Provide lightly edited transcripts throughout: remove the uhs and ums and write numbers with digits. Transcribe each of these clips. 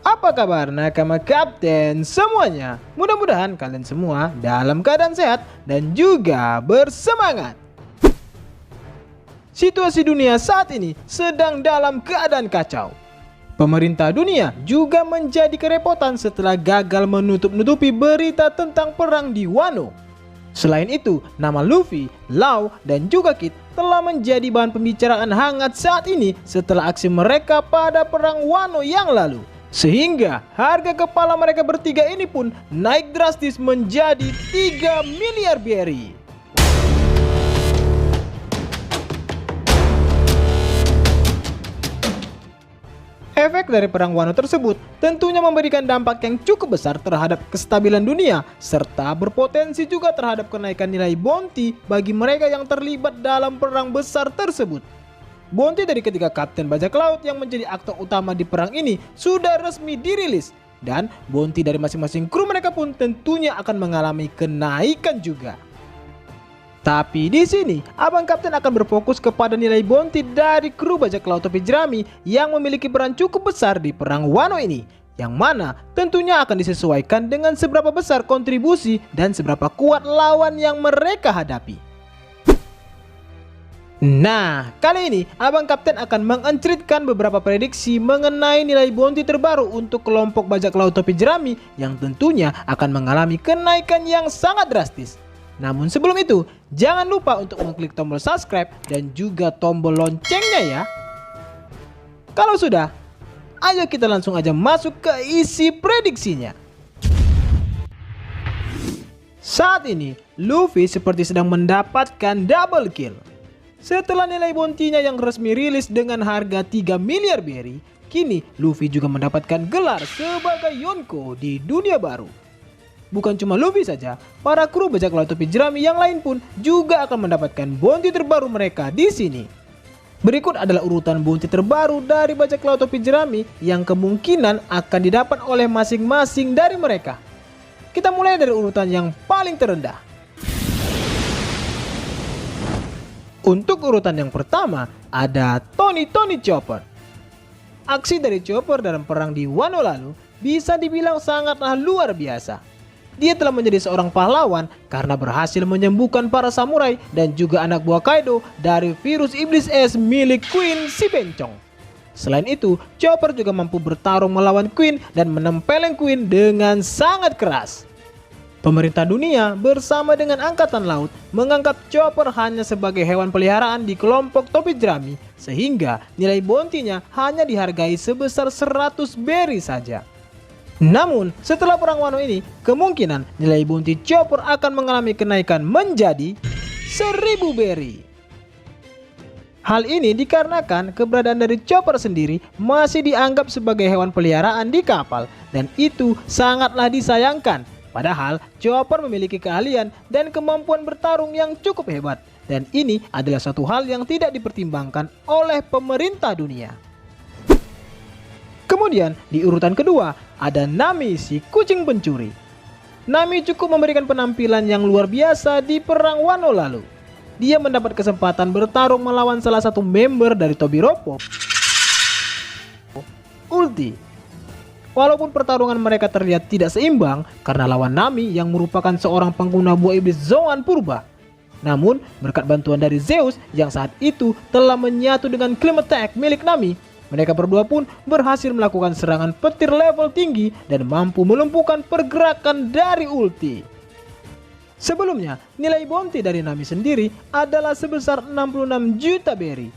Apa kabar nakama kapten semuanya? Mudah-mudahan kalian semua dalam keadaan sehat dan juga bersemangat. Situasi dunia saat ini sedang dalam keadaan kacau. Pemerintah dunia juga menjadi kerepotan setelah gagal menutup-nutupi berita tentang perang di Wano. Selain itu, nama Luffy, Law, dan juga Kid telah menjadi bahan pembicaraan hangat saat ini setelah aksi mereka pada perang Wano yang lalu. Sehingga harga kepala mereka bertiga ini pun naik drastis menjadi 3 miliar berry. Efek dari perang Wano tersebut tentunya memberikan dampak yang cukup besar terhadap kestabilan dunia, serta berpotensi juga terhadap kenaikan nilai bounty bagi mereka yang terlibat dalam perang besar tersebut. Bounty dari ketiga kapten bajak laut yang menjadi aktor utama di perang ini sudah resmi dirilis, dan bounty dari masing-masing kru mereka pun tentunya akan mengalami kenaikan juga. Tapi di sini, Abang Kapten akan berfokus kepada nilai bounty dari kru bajak laut topi jerami yang memiliki peran cukup besar di perang Wano ini, yang mana tentunya akan disesuaikan dengan seberapa besar kontribusi dan seberapa kuat lawan yang mereka hadapi. Nah, kali ini Abang Kapten akan mengencritkan beberapa prediksi mengenai nilai bounty terbaru untuk kelompok bajak laut topi jerami yang tentunya akan mengalami kenaikan yang sangat drastis. Namun sebelum itu, jangan lupa untuk mengklik tombol subscribe dan juga tombol loncengnya ya. Kalau sudah, ayo kita langsung aja masuk ke isi prediksinya. Saat ini, Luffy seperti sedang mendapatkan double kill. Setelah nilai bounty-nya yang resmi rilis dengan harga 3 miliar berry, kini Luffy juga mendapatkan gelar sebagai Yonko di dunia baru. Bukan cuma Luffy saja, para kru bajak laut topi jerami yang lain pun juga akan mendapatkan bounty terbaru mereka di sini. Berikut adalah urutan bounty terbaru dari bajak laut topi jerami yang kemungkinan akan didapat oleh masing-masing dari mereka. Kita mulai dari urutan yang paling terendah. Untuk urutan yang pertama ada Tony Chopper. Aksi dari Chopper dalam perang di Wano lalu bisa dibilang sangatlah luar biasa. Dia telah menjadi seorang pahlawan karena berhasil menyembuhkan para samurai dan juga anak buah Kaido dari virus iblis es milik Queen si Bencong. Selain itu, Chopper juga mampu bertarung melawan Queen dan menempeleng Queen dengan sangat keras. Pemerintah dunia bersama dengan Angkatan Laut menganggap Chopper hanya sebagai hewan peliharaan di kelompok topi jerami, sehingga nilai bounty-nya hanya dihargai sebesar 100 berry saja. Namun, setelah perang Wano ini, kemungkinan nilai bounty Chopper akan mengalami kenaikan menjadi 1000 berry. Hal ini dikarenakan keberadaan dari Chopper sendiri masih dianggap sebagai hewan peliharaan di kapal, dan itu sangatlah disayangkan. Padahal Chopper memiliki keahlian dan kemampuan bertarung yang cukup hebat, dan ini adalah satu hal yang tidak dipertimbangkan oleh pemerintah dunia. Kemudian di urutan kedua ada Nami si kucing pencuri. Nami cukup memberikan penampilan yang luar biasa di perang Wano lalu. Dia mendapat kesempatan bertarung melawan salah satu member dari Tobiropo, Ulti. Walaupun pertarungan mereka terlihat tidak seimbang karena lawan Nami yang merupakan seorang pengguna buah iblis Zoan purba. Namun berkat bantuan dari Zeus yang saat itu telah menyatu dengan claim attack milik Nami, mereka berdua pun berhasil melakukan serangan petir level tinggi dan mampu melumpuhkan pergerakan dari Ulti. Sebelumnya, nilai bounty dari Nami sendiri adalah sebesar 66 juta berry.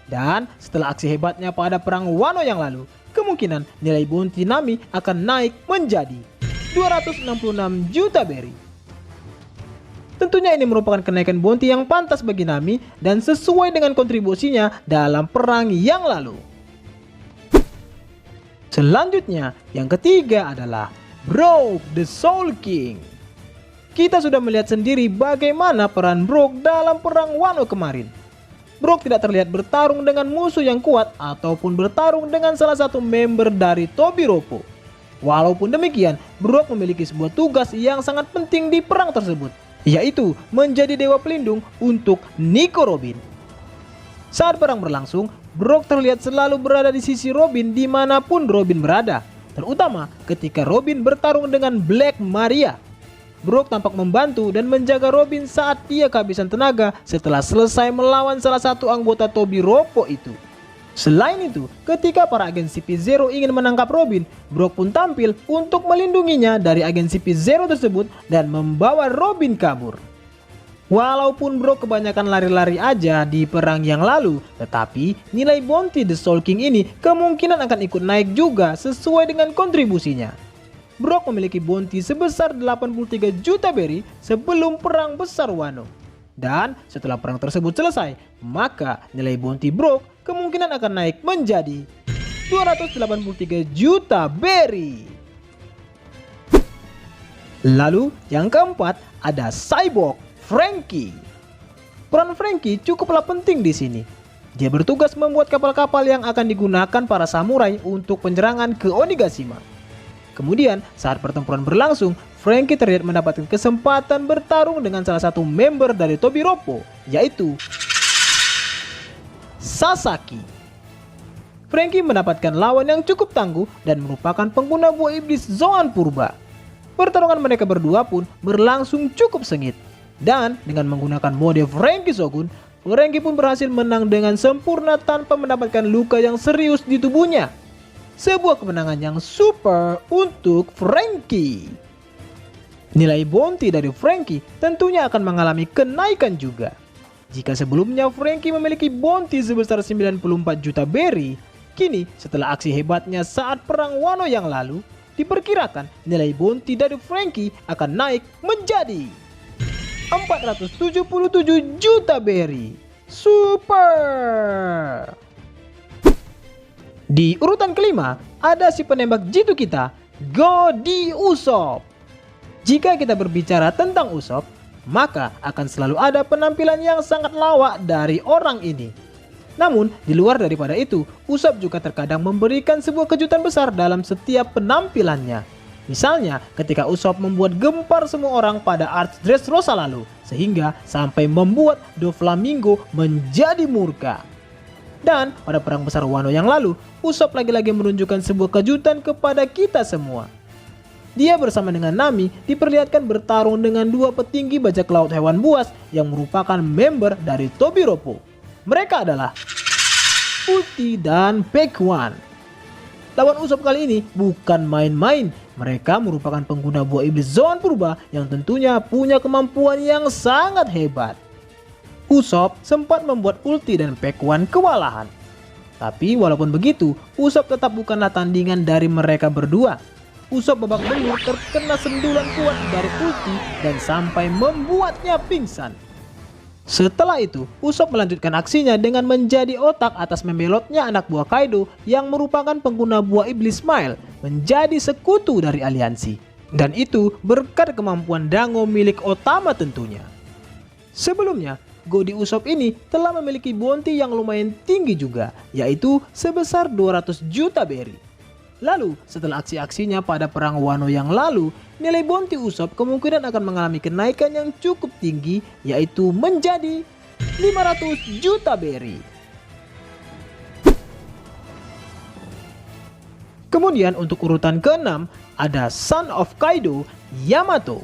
Dan setelah aksi hebatnya pada perang Wano yang lalu, kemungkinan nilai bounty Nami akan naik menjadi 266 juta berry. Tentunya ini merupakan kenaikan bounty yang pantas bagi Nami dan sesuai dengan kontribusinya dalam perang yang lalu. Selanjutnya, yang ketiga adalah Brook the Soul King. Kita sudah melihat sendiri bagaimana peran Brook dalam perang Wano kemarin. Brook tidak terlihat bertarung dengan musuh yang kuat ataupun bertarung dengan salah satu member dari Tobiropo. Walaupun demikian, Brook memiliki sebuah tugas yang sangat penting di perang tersebut, yaitu menjadi dewa pelindung untuk Nico Robin. Saat perang berlangsung, Brook terlihat selalu berada di sisi Robin dimanapun Robin berada, terutama ketika Robin bertarung dengan Black Maria. Brook tampak membantu dan menjaga Robin saat dia kehabisan tenaga setelah selesai melawan salah satu anggota Toby Ropo itu. Selain itu, ketika para agen CP0 ingin menangkap Robin, Brook pun tampil untuk melindunginya dari agen CP0 tersebut dan membawa Robin kabur. Walaupun Brook kebanyakan lari-lari aja di perang yang lalu, tetapi nilai bounty The Soul King ini kemungkinan akan ikut naik juga sesuai dengan kontribusinya. Brook memiliki bounty sebesar 83 juta berry sebelum perang besar Wano. Dan setelah perang tersebut selesai, maka nilai bounty Brook kemungkinan akan naik menjadi 283 juta berry. Lalu yang keempat ada Cyborg Franky. Peran Franky cukuplah penting di sini. Dia bertugas membuat kapal-kapal yang akan digunakan para samurai untuk penyerangan ke Onigashima. Kemudian saat pertempuran berlangsung, Franky terlihat mendapatkan kesempatan bertarung dengan salah satu member dari Toby Ropo, yaitu Sasaki. Franky mendapatkan lawan yang cukup tangguh dan merupakan pengguna buah iblis Zoan Purba. Pertarungan mereka berdua pun berlangsung cukup sengit. Dan dengan menggunakan mode Franky Shogun, Franky pun berhasil menang dengan sempurna tanpa mendapatkan luka yang serius di tubuhnya. Sebuah kemenangan yang super untuk Franky. Nilai bounty dari Franky tentunya akan mengalami kenaikan juga. Jika sebelumnya Franky memiliki bounty sebesar 94 juta berry, kini setelah aksi hebatnya saat perang Wano yang lalu, diperkirakan nilai bounty dari Franky akan naik menjadi 477 juta berry. Super! Di urutan kelima, ada si penembak jitu kita, Godi Usopp. Jika kita berbicara tentang Usopp, maka akan selalu ada penampilan yang sangat lawak dari orang ini. Namun, di luar daripada itu, Usopp juga terkadang memberikan sebuah kejutan besar dalam setiap penampilannya. Misalnya, ketika Usopp membuat gempar semua orang pada Arch Dressrosa lalu, sehingga sampai membuat Doflamingo menjadi murka. Dan pada perang besar Wano yang lalu, Usopp lagi-lagi menunjukkan sebuah kejutan kepada kita semua. Dia bersama dengan Nami diperlihatkan bertarung dengan dua petinggi bajak laut hewan buas yang merupakan member dari Toby Ropo. Mereka adalah Ulti dan Pekwan. Lawan Usopp kali ini bukan main-main. Mereka merupakan pengguna buah iblis Zoan Purba yang tentunya punya kemampuan yang sangat hebat. Usopp sempat membuat Ulti dan Pekwan kewalahan. Tapi walaupun begitu, Usopp tetap bukanlah tandingan dari mereka berdua. Usopp babak belur terkena sendulan kuat dari Ulti dan sampai membuatnya pingsan. Setelah itu, Usopp melanjutkan aksinya dengan menjadi otak atas membelotnya anak buah Kaido yang merupakan pengguna buah iblis Smile menjadi sekutu dari aliansi. Dan itu berkat kemampuan Dango milik Otama tentunya. Sebelumnya, Godi Usopp ini telah memiliki bounty yang lumayan tinggi juga, yaitu sebesar 200 juta berry. Lalu, setelah aksi-aksinya pada perang Wano yang lalu, nilai bounty Usopp kemungkinan akan mengalami kenaikan yang cukup tinggi, yaitu menjadi 500 juta berry. Kemudian untuk urutan ke-6 ada Son of Kaido, Yamato.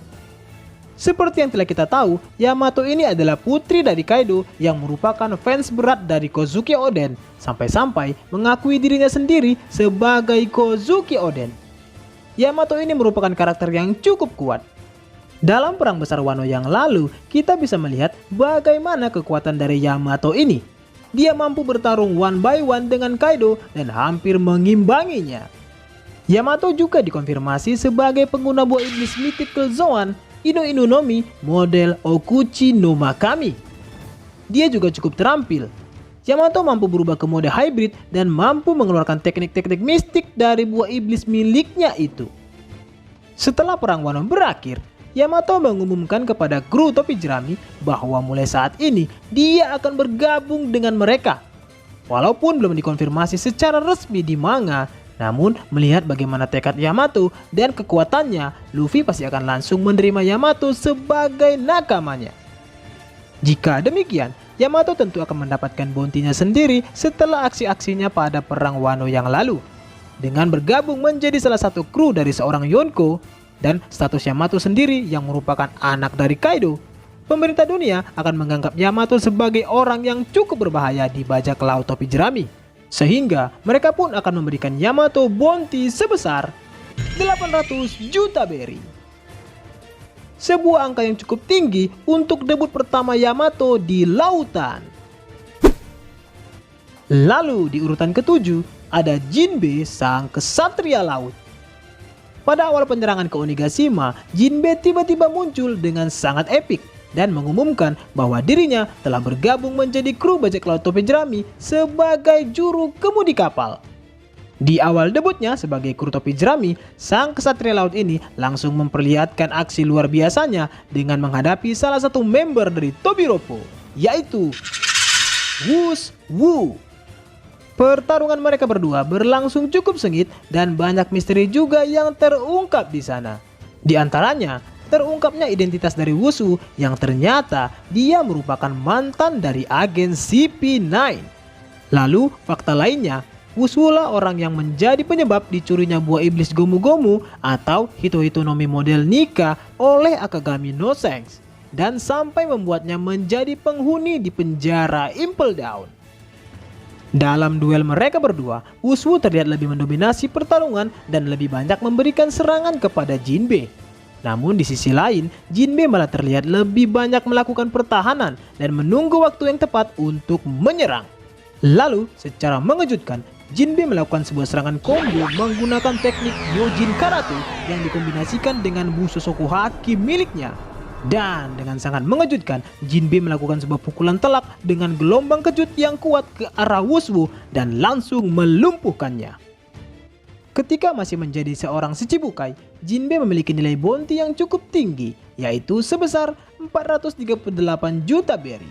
Seperti yang telah kita tahu, Yamato ini adalah putri dari Kaido yang merupakan fans berat dari Kozuki Oden, sampai-sampai mengakui dirinya sendiri sebagai Kozuki Oden. Yamato ini merupakan karakter yang cukup kuat. Dalam perang besar Wano yang lalu, kita bisa melihat bagaimana kekuatan dari Yamato ini. Dia mampu bertarung one by one dengan Kaido dan hampir mengimbanginya. Yamato juga dikonfirmasi sebagai pengguna buah iblis Mythical Zoan Ino Ino no Mi model Okuchi no Makami. Dia juga cukup terampil. Yamato mampu berubah ke mode hybrid dan mampu mengeluarkan teknik-teknik mistik dari buah iblis miliknya itu. Setelah perang Wano berakhir, Yamato mengumumkan kepada kru topi jerami bahwa mulai saat ini dia akan bergabung dengan mereka. Walaupun belum dikonfirmasi secara resmi di manga, Namun melihat bagaimana tekad Yamato dan kekuatannya, Luffy pasti akan langsung menerima Yamato sebagai nakamanya. Jika demikian, Yamato tentu akan mendapatkan bounty-nya sendiri setelah aksi-aksinya pada perang Wano yang lalu. Dengan bergabung menjadi salah satu kru dari seorang Yonko dan status Yamato sendiri yang merupakan anak dari Kaido, pemerintah dunia akan menganggap Yamato sebagai orang yang cukup berbahaya di bajak laut topi jerami. Sehingga mereka pun akan memberikan Yamato bounty sebesar 800 juta berry. Sebuah angka yang cukup tinggi untuk debut pertama Yamato di lautan. Lalu di urutan ke-7 ada Jinbe sang kesatria laut. Pada awal penyerangan ke Onigashima, Jinbe tiba-tiba muncul dengan sangat epik dan mengumumkan bahwa dirinya telah bergabung menjadi kru bajak laut topi jerami sebagai juru kemudi kapal. Di awal debutnya sebagai kru topi jerami, sang kesatria laut ini langsung memperlihatkan aksi luar biasanya dengan menghadapi salah satu member dari Tobiropo, yaitu Wuswu. Pertarungan mereka berdua berlangsung cukup sengit dan banyak misteri juga yang terungkap di sana. Di antaranya, terungkapnya identitas dari Wuswu yang ternyata dia merupakan mantan dari agen CP9. Lalu fakta lainnya, Wuswu lah orang yang menjadi penyebab dicurinya buah iblis Gomu-Gomu atau Hito-Hito no Mi model Nika oleh Akagami no Sense dan sampai membuatnya menjadi penghuni di penjara Impel Down. Dalam duel mereka berdua, Wuswu terlihat lebih mendominasi pertarungan dan lebih banyak memberikan serangan kepada Jinbe. Namun di sisi lain, Jinbe malah terlihat lebih banyak melakukan pertahanan dan menunggu waktu yang tepat untuk menyerang. Lalu, secara mengejutkan, Jinbe melakukan sebuah serangan combo menggunakan teknik Yojin Karate yang dikombinasikan dengan Busosoku Haki miliknya. Dan dengan sangat mengejutkan, Jinbe melakukan sebuah pukulan telak dengan gelombang kejut yang kuat ke arah Wuswu dan langsung melumpuhkannya. Ketika masih menjadi seorang Shichibukai, Jinbe memiliki nilai bounty yang cukup tinggi, yaitu sebesar 438 juta berry.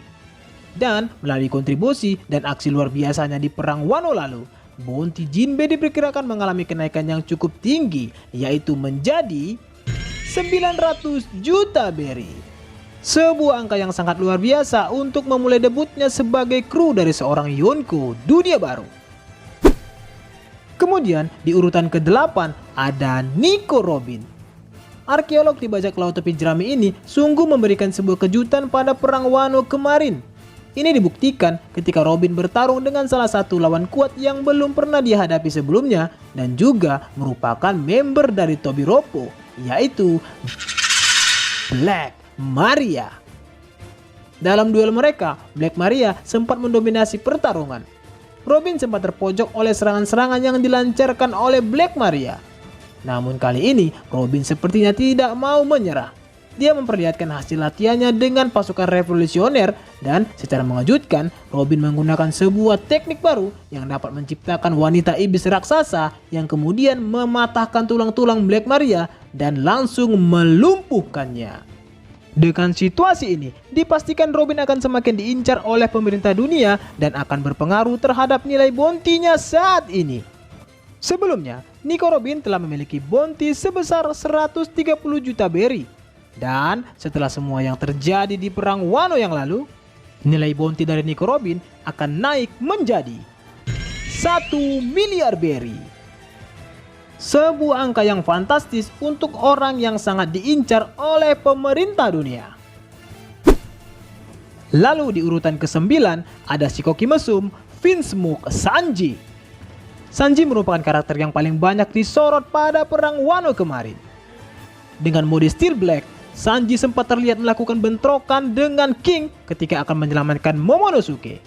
Dan melalui kontribusi dan aksi luar biasanya di perang Wano lalu, bounty Jinbe diperkirakan mengalami kenaikan yang cukup tinggi, yaitu menjadi 900 juta berry. Sebuah angka yang sangat luar biasa untuk memulai debutnya sebagai kru dari seorang Yonko dunia baru. Kemudian di urutan ke-8 ada Nico Robin. Arkeolog di bajak laut topi jerami ini sungguh memberikan sebuah kejutan pada perang Wano kemarin. Ini dibuktikan ketika Robin bertarung dengan salah satu lawan kuat yang belum pernah dihadapi sebelumnya dan juga merupakan member dari Tobiropo, yaitu Black Maria. Dalam duel mereka, Black Maria sempat mendominasi pertarungan. Robin sempat terpojok oleh serangan-serangan yang dilancarkan oleh Black Maria. Namun kali ini, Robin sepertinya tidak mau menyerah. Dia memperlihatkan hasil latihannya dengan pasukan revolusioner dan secara mengejutkan, Robin menggunakan sebuah teknik baru yang dapat menciptakan wanita iblis raksasa yang kemudian mematahkan tulang-tulang Black Maria dan langsung melumpuhkannya. Dengan situasi ini, dipastikan Robin akan semakin diincar oleh pemerintah dunia dan akan berpengaruh terhadap nilai bounty-nya saat ini. Sebelumnya, Nico Robin telah memiliki bounty sebesar 130 juta berry. Dan setelah semua yang terjadi di perang Wano yang lalu, nilai bounty dari Nico Robin akan naik menjadi 1 miliar berry. Sebuah angka yang fantastis untuk orang yang sangat diincar oleh pemerintah dunia. Lalu di urutan ke-9 ada Shikoki Mesum, Vinsmoke Sanji. Sanji merupakan karakter yang paling banyak disorot pada perang Wano kemarin. Dengan mode Steel Black, Sanji sempat terlihat melakukan bentrokan dengan King ketika akan menyelamatkan Momonosuke.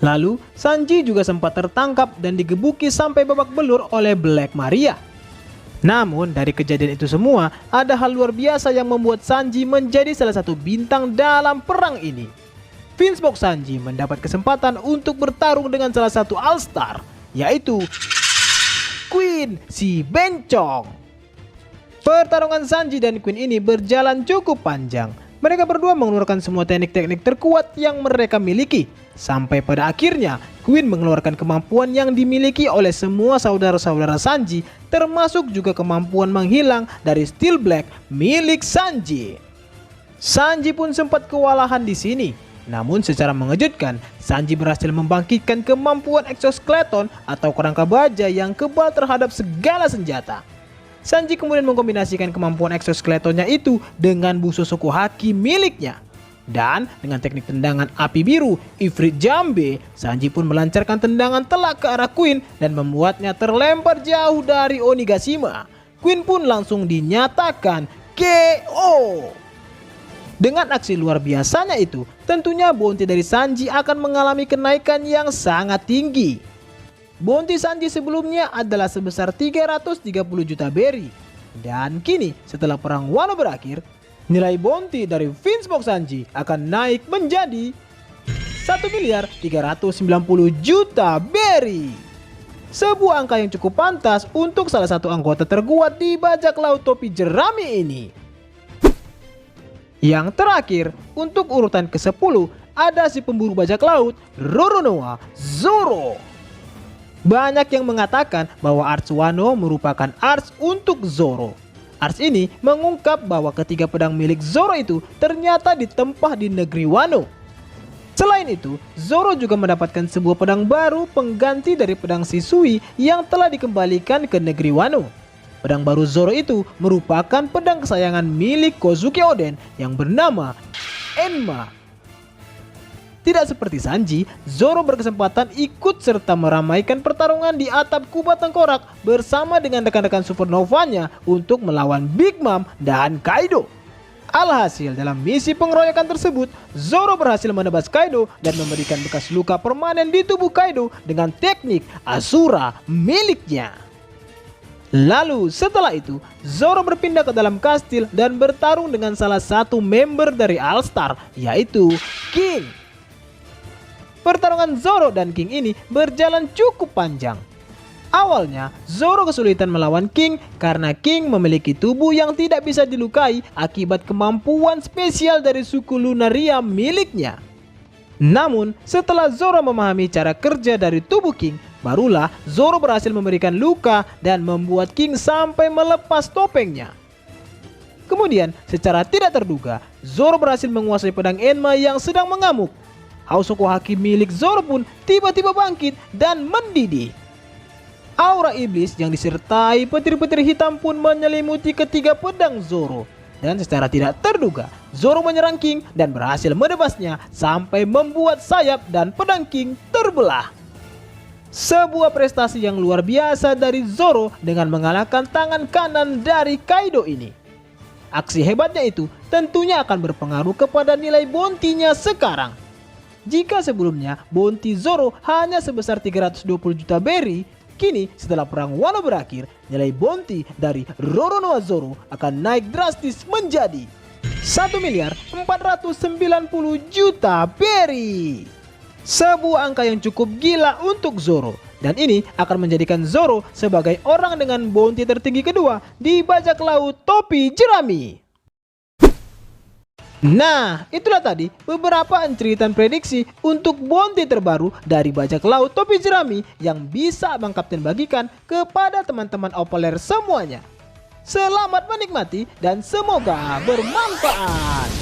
Lalu, Sanji juga sempat tertangkap dan digebuki sampai babak belur oleh Black Maria. Namun, dari kejadian itu semua, ada hal luar biasa yang membuat Sanji menjadi salah satu bintang dalam perang ini. Vinsmoke Sanji mendapat kesempatan untuk bertarung dengan salah satu All-Star, yaitu Queen si Bencong. Pertarungan Sanji dan Queen ini berjalan cukup panjang. Mereka berdua mengeluarkan semua teknik-teknik terkuat yang mereka miliki, Sampai pada akhirnya, Queen mengeluarkan kemampuan yang dimiliki oleh semua saudara-saudara Sanji, termasuk juga kemampuan menghilang dari Steel Black milik Sanji. Sanji pun sempat kewalahan di sini. Namun secara mengejutkan, Sanji berhasil membangkitkan kemampuan exoskeleton atau kerangka baja yang kebal terhadap segala senjata. Sanji kemudian mengkombinasikan kemampuan exoskeletonnya itu dengan buso suku haki miliknya. Dan dengan teknik tendangan api biru, Ifrit Jambe, Sanji pun melancarkan tendangan telak ke arah Queen dan membuatnya terlempar jauh dari Onigashima. Queen pun langsung dinyatakan KO. Dengan aksi luar biasanya itu, tentunya bounty dari Sanji akan mengalami kenaikan yang sangat tinggi. Bounty Sanji sebelumnya adalah sebesar 330 juta berry. Dan kini setelah perang Wano berakhir, nilai bounty dari Vince Box Sanji akan naik menjadi 1.390 juta berry. Sebuah angka yang cukup pantas untuk salah satu anggota terkuat di bajak laut topi jerami ini. Yang terakhir, untuk urutan ke-10 ada si pemburu bajak laut Roronoa Zoro. Banyak yang mengatakan bahwa Arts Wano merupakan arts untuk Zoro. Arts ini mengungkap bahwa ketiga pedang milik Zoro itu ternyata ditempah di negeri Wano. Selain itu, Zoro juga mendapatkan sebuah pedang baru pengganti dari pedang Shisui yang telah dikembalikan ke negeri Wano. Pedang baru Zoro itu merupakan pedang kesayangan milik Kozuki Oden yang bernama Enma. Tidak seperti Sanji, Zoro berkesempatan ikut serta meramaikan pertarungan di atap Kubah Tengkorak bersama dengan rekan-rekan supernovanya untuk melawan Big Mom dan Kaido. Alhasil dalam misi pengeroyokan tersebut, Zoro berhasil menebas Kaido dan memberikan bekas luka permanen di tubuh Kaido dengan teknik Asura miliknya. Lalu setelah itu, Zoro berpindah ke dalam kastil dan bertarung dengan salah satu member dari All Star, yaitu King. Pertarungan Zoro dan King ini berjalan cukup panjang. Awalnya, Zoro kesulitan melawan King karena King memiliki tubuh yang tidak bisa dilukai akibat kemampuan spesial dari suku Lunaria miliknya. Namun, setelah Zoro memahami cara kerja dari tubuh King, barulah Zoro berhasil memberikan luka dan membuat King sampai melepas topengnya. Kemudian, secara tidak terduga, Zoro berhasil menguasai pedang Enma yang sedang mengamuk. Hausoku Haki milik Zoro pun tiba-tiba bangkit dan mendidih. Aura iblis yang disertai petir-petir hitam pun menyelimuti ketiga pedang Zoro. Dan secara tidak terduga, Zoro menyerang King dan berhasil menebasnya sampai membuat sayap dan pedang King terbelah. Sebuah prestasi yang luar biasa dari Zoro dengan mengalahkan tangan kanan dari Kaido ini. Aksi hebatnya itu tentunya akan berpengaruh kepada nilai bounty-nya sekarang. Jika sebelumnya bounty Zoro hanya sebesar 320 juta berry, kini setelah perang Wano berakhir, nilai bounty dari Roronoa Zoro akan naik drastis menjadi 1.490 juta berry. Sebuah angka yang cukup gila untuk Zoro. Dan ini akan menjadikan Zoro sebagai orang dengan bounty tertinggi kedua di bajak laut topi jerami. Nah, itulah tadi beberapa enceritan prediksi untuk bounty terbaru dari bajak laut topi jerami yang bisa Abang Kapten bagikan kepada teman-teman Opaler semuanya. Selamat menikmati dan semoga bermanfaat.